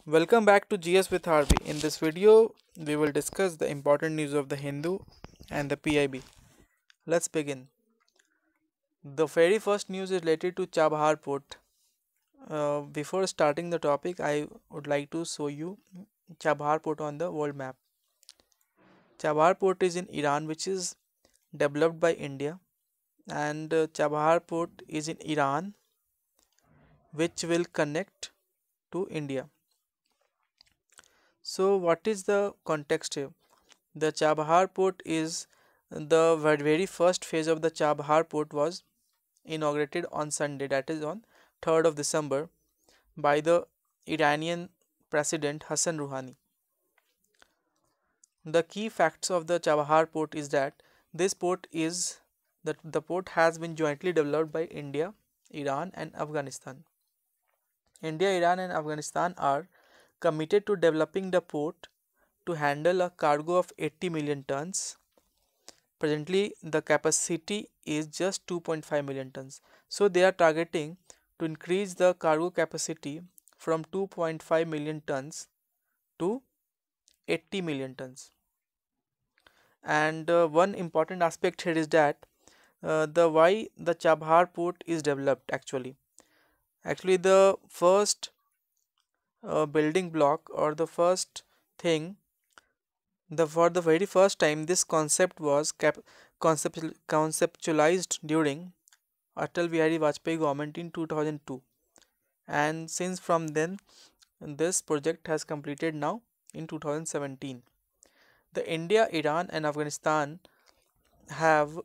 Welcome back to GS with Harvey. In this video, we will discuss the important news of the Hindu and the PIB. Let's begin. The very first news is related to Chabahar Port. Before starting the topic, I would like to show you Chabahar Port on the world map. Chabahar Port is in Iran, which is developed by India, and Chabahar Port is in Iran, which will connect to India. So, what is the context here? The Chabahar port is the very first phase of the Chabahar port was inaugurated on Sunday, that is on 3rd of December, by the Iranian President Hassan Rouhani. The key facts of the Chabahar port is that this port is the port has been jointly developed by India, Iran, and Afghanistan. India, Iran, and Afghanistan are committed to developing the port to handle a cargo of 80 million tons. Presently, the capacity is just 2.5 million tons. So, they are targeting to increase the cargo capacity from 2.5 million tons to 80 million tons. And one important aspect here is that the why the Chabahar port is developed actually. Actually, the first building block or the first thing for the very first time this concept was conceptualized during Atal Bihari Vajpayee government in 2002, and since from then this project has completed now in 2017. The India, Iran, and Afghanistan have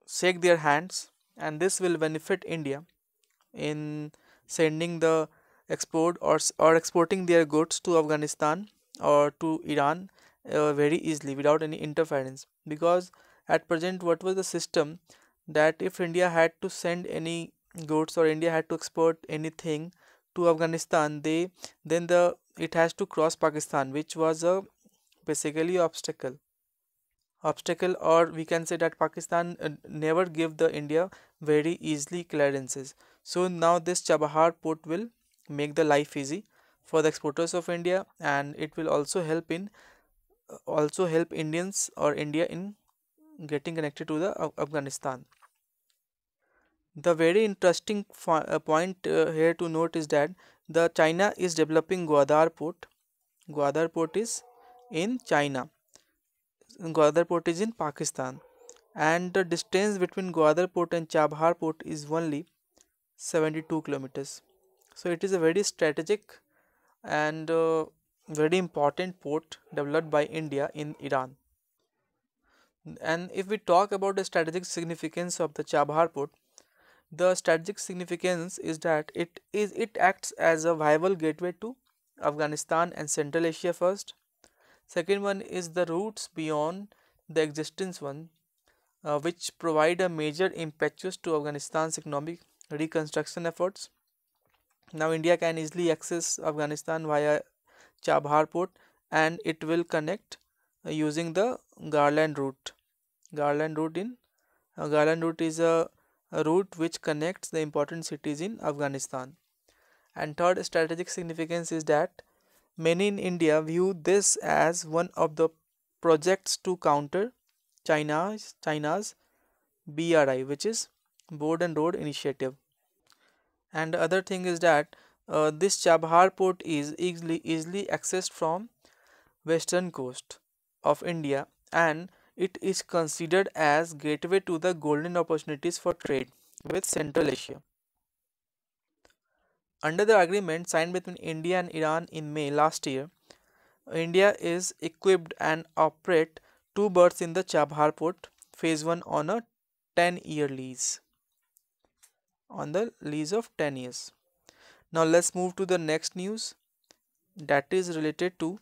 shake their hands, and this will benefit India in sending the export or exporting their goods to Afghanistan or to Iran very easily without any interference, because at present what was the system that if India had to send any goods or India had to export anything to Afghanistan, then the it has to cross Pakistan, which was a basically obstacle, or we can say that Pakistan never give the India very easily clearances. So now this Chabahar port will make the life easy for the exporters of India, and it will also help Indians or India in getting connected to the Afghanistan. The very interesting point here to note is that the China is developing Gwadar port. Gwadar port is in China. Gwadar port is in Pakistan, and the distance between Gwadar port and Chabahar port is only 72 kilometers. So it is a very strategic and very important port developed by India in Iran. And if we talk about the strategic significance of the Chabahar port, the strategic significance is that it acts as a viable gateway to Afghanistan and Central Asia first. Second one is the routes beyond the existence one, which provide a major impetus to Afghanistan's economic reconstruction efforts. Now India can easily access Afghanistan via Chabahar port, and it will connect using the Garland route. Garland route is a route which connects the important cities in Afghanistan. And third strategic significance is that many in India view this as one of the projects to counter China's BRI, which is Board and Road Initiative. And the other thing is that this Chabahar port is easily accessed from western coast of India, and it is considered as gateway to the golden opportunities for trade with Central Asia. Under the agreement signed between India and Iran in May last year, India is equipped and operate two berths in the Chabahar port phase 1 on a 10-year lease. On the lease of 10 years. Now let's move to the next news, that is related to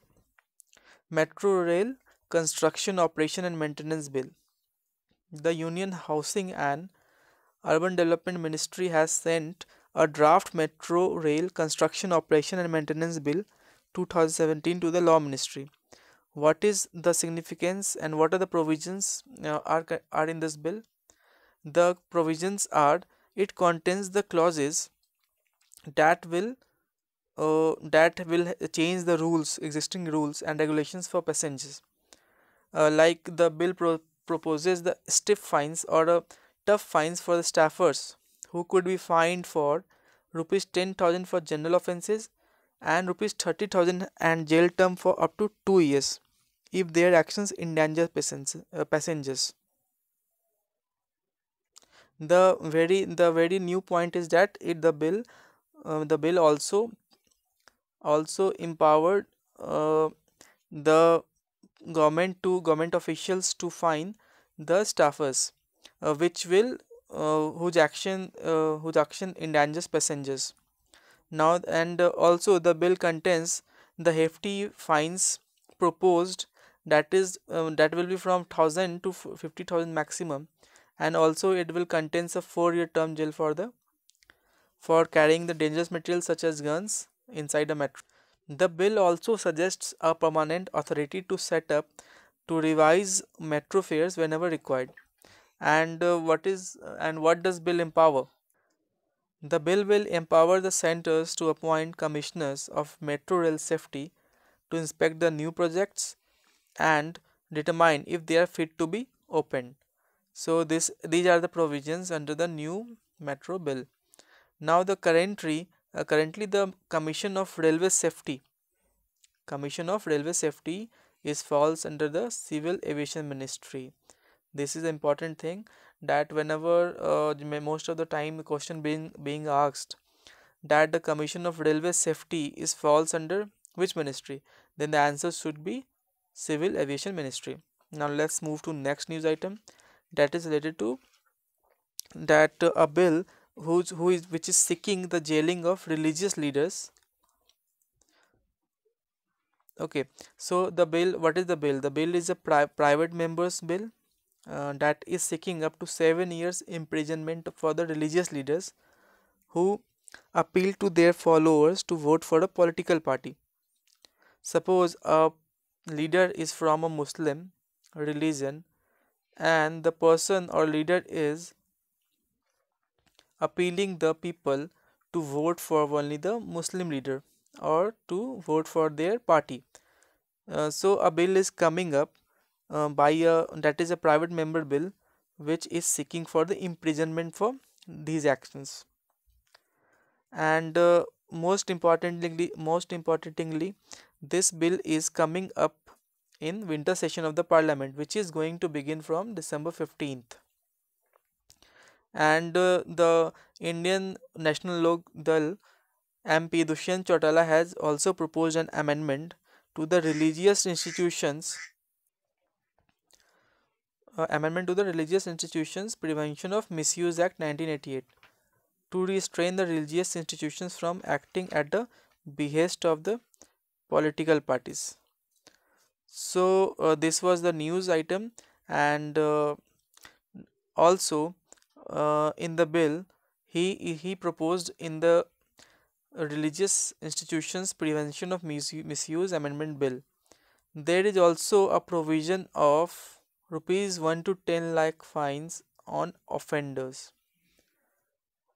Metro Rail Construction Operation and Maintenance Bill. The Union Housing and Urban Development Ministry has sent a draft Metro Rail Construction Operation and Maintenance Bill 2017 to the Law Ministry. What is the significance and what are the provisions are in this bill? The provisions are, it contains the clauses that will that will change the rules, existing rules and regulations for passengers. Like the bill proposes the stiff fines or tough fines for the staffers who could be fined for rupees 10,000 for general offences and rupees 30,000 and jail term for up to 2 years if their actions endanger passengers. The very new point is that the bill also empowered uh, the government officials to fine the staffers, which will whose action endangers passengers. Now and also the bill contains the hefty fines proposed, that will be from 1,000 to 50,000 maximum, and also it will contains a 4-year term jail for carrying the dangerous materials such as guns inside a metro. The bill also suggests a permanent authority to set up to revise metro fares whenever required. And what does bill empower? The bill will empower the centers to appoint commissioners of metro rail safety to inspect the new projects and determine if they are fit to be opened. So these are the provisions under the new metro bill. Now currently the Commission of Railway Safety is falls under the Civil Aviation Ministry. This is an important thing, that whenever most of the time the question being asked that the Commission of Railway Safety is falls under which ministry, then the answer should be Civil Aviation Ministry. Now let's move to next news item, that is related to that a bill which is seeking the jailing of religious leaders. Okay, so the bill, what is the bill? The bill is a private members bill that is seeking up to 7 years imprisonment for the religious leaders who appeal to their followers to vote for a political party. Suppose a leader is from a Muslim religion and the person or leader is appealing the people to vote for only the Muslim leader or to vote for their party. So a bill is coming up by a that is a private member bill which is seeking for the imprisonment for these actions. And most importantly, this bill is coming up in winter session of the parliament, which is going to begin from December 15th. And the Indian National Lok Dal MP Dushyant Chautala has also proposed an amendment to the Religious Institutions Prevention of Misuse Act 1988 to restrain the religious institutions from acting at the behest of the political parties. So this was the news item, and also in the bill he proposed in the Religious Institutions Prevention of Misuse Amendment Bill. There is also a provision of rupees 1 to 10 lakh fines on offenders.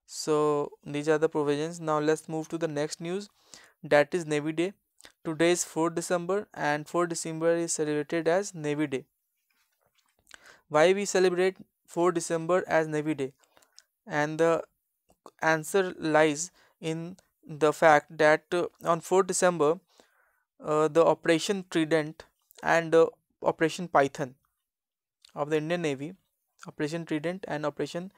So these are the provisions. Now let's move to the next news, that is Navy Day. Today is 4th December and 4th December is celebrated as Navy Day. Why we celebrate 4th December as Navy Day? And the answer lies in the fact that on 4th December the Operation Trident and Operation Python of the Indian Navy, Operation Trident and Operation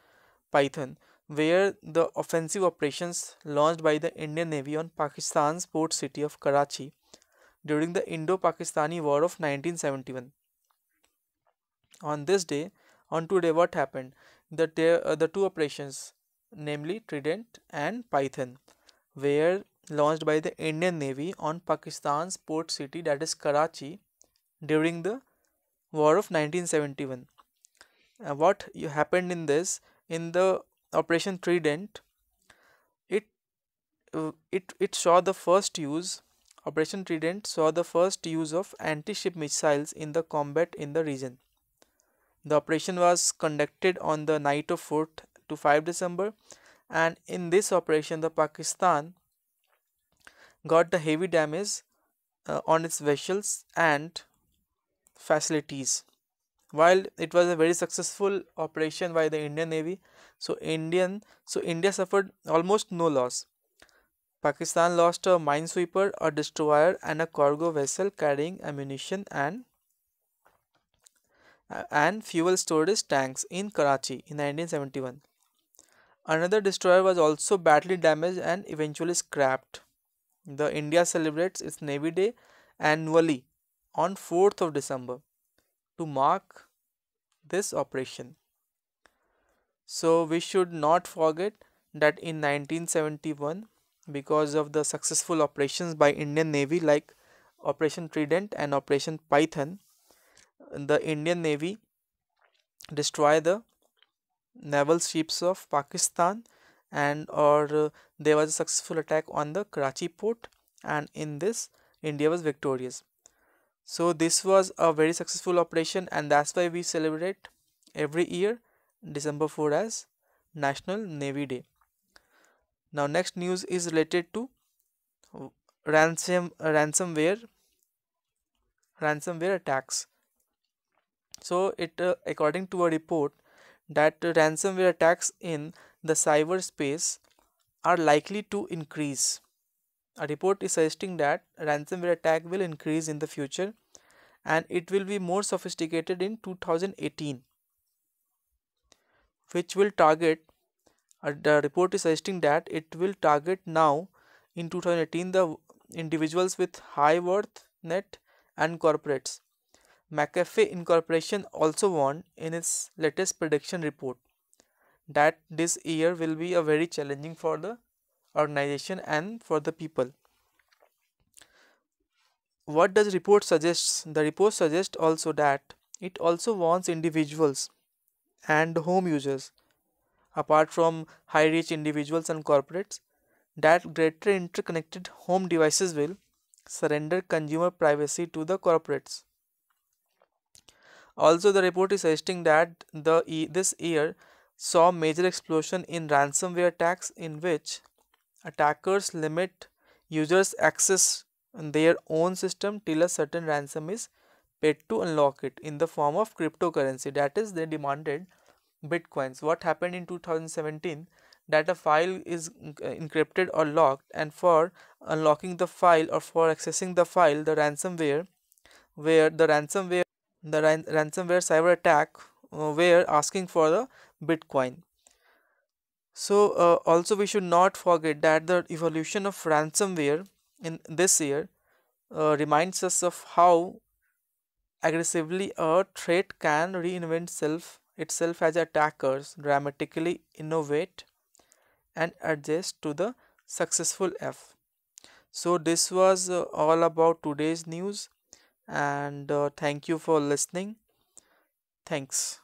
Python, where the offensive operations launched by the Indian Navy on Pakistan's port city of Karachi during the Indo-Pakistani War of 1971. On this day, on today, what happened? The two operations, namely Trident and Python, were launched by the Indian Navy on Pakistan's port city, that is Karachi, during the War of 1971. What happened in the Operation Trident, it it saw the first use Operation Trident saw the first use of anti-ship missiles in the combat in the region. The operation was conducted on the night of 4th to 5 December, and in this operation the Pakistan got the heavy damage on its vessels and facilities. While it was a very successful operation by the Indian Navy, so India suffered almost no loss. Pakistan lost a minesweeper, a destroyer, and a cargo vessel carrying ammunition and fuel storage tanks in Karachi in 1971. Another destroyer was also badly damaged and eventually scrapped. The India celebrates its Navy Day annually on 4th of December to mark this operation. So we should not forget that in 1971, because of the successful operations by Indian Navy like Operation Trident and Operation Python, the Indian Navy destroyed the naval ships of Pakistan, and or there was a successful attack on the Karachi port, and in this India was victorious. So this was a very successful operation, and that's why we celebrate every year December 4 as National Navy Day. Now next news is related to ransomware attacks. So it according to a report that ransomware attacks in the cyberspace are likely to increase. A report is suggesting that ransomware attack will increase in the future and it will be more sophisticated in 2018, which will target the report is suggesting that it will target now in 2018 the individuals with high worth net and corporates. McAfee Incorporation also warned in its latest prediction report that this year will be a very challenging for the organization and for the people. What does report suggest? The report suggests also that it also warns individuals and home users, apart from high reach individuals and corporates, that greater interconnected home devices will surrender consumer privacy to the corporates. Also, the report is suggesting that this year saw major explosion in ransomware attacks in which attackers limit users' access on their own system till a certain ransom is paid to unlock it in the form of cryptocurrency. That is, they demanded bitcoins. What happened in 2017? That a file is encrypted or locked, and for unlocking the file or for accessing the file, where the ransomware cyber attack were asking for the bitcoin. So also we should not forget that the evolution of ransomware in this year reminds us of how aggressively a threat can reinvent itself as attackers dramatically innovate and adjust to the successful F. So this was all about today's news, and thank you for listening. Thanks.